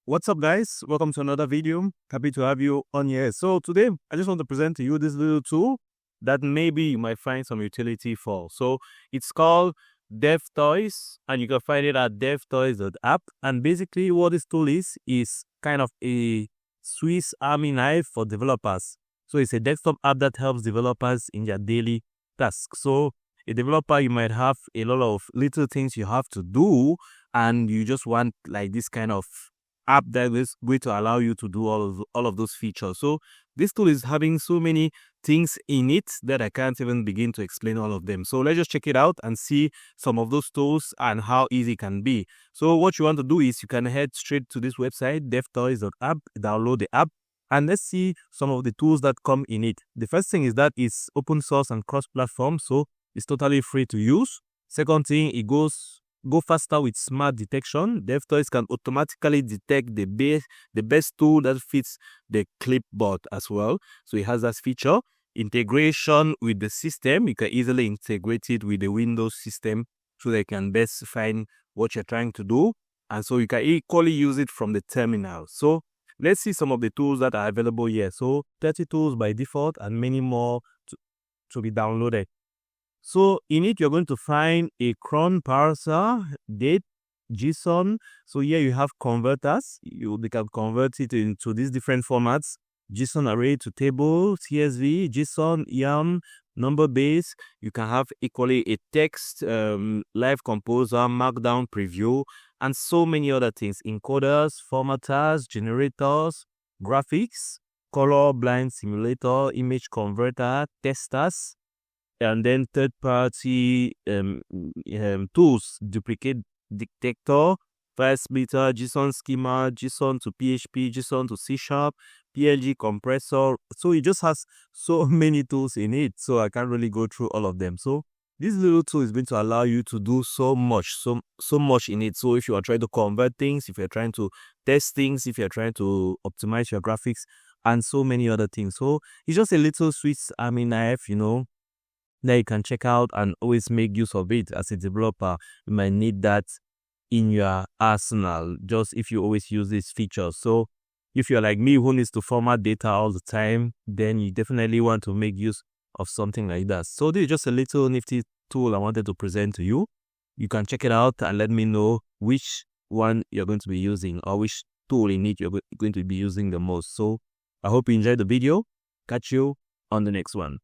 What's up, guys? Welcome to another video. Happy to have you on here. So today I just want to present to you this little tool that maybe you might find some utility for. So it's called DevToys, and you can find it at devtoys.app. And basically what this tool is kind of a Swiss Army knife for developers. So it's a desktop app that helps developers in their daily tasks. So a developer, you might have a lot of little things you have to do, and you just want like this kind of app that is going to allow you to do all of those features. So this tool is having so many things in it that I can't even begin to explain all of them. So let's just check it out and see some of those tools and how easy it can be. So what you want to do is you can head straight to this website, devtoys.app, download the app, and let's see some of the tools that come in it. The first thing is that it's open source and cross-platform, so it's totally free to use. Second thing, it go faster with smart detection. DevToys can automatically detect the best tool that fits the clipboard as well. So it has that feature. Integration with the system. You can easily integrate it with the Windows system so they can best find what you're trying to do. And so you can equally use it from the terminal. So let's see some of the tools that are available here. So 30 tools by default and many more to be downloaded. So in it, you're going to find a cron parser, date, JSON. So here you have converters. They can convert it into these different formats: JSON array to table, CSV, JSON, YAML, number base. You can have equally a text, live composer, markdown preview, and so many other things: encoders, formatters, generators, graphics, color blind simulator, image converter, testers, and then third-party tools: duplicate detector, file splitter, JSON schema, JSON to PHP, JSON to C#, PLG compressor. So it just has so many tools in it, so I can't really go through all of them. So this little tool is going to allow you to do so much in it. So if you are trying to convert things, if you're trying to test things, if you're trying to optimize your graphics, and so many other things. So it's just a little Swiss Army knife, that you can check out and always make use of it. As a developer, you might need that in your arsenal, just if you always use these features. So if you're like me, who needs to format data all the time, then you definitely want to make use of something like that. So this is just a little nifty tool I wanted to present to you. You can check it out and let me know which one you're going to be using, or which tool in it you're going to be using the most. So I hope you enjoyed the video. Catch you on the next one.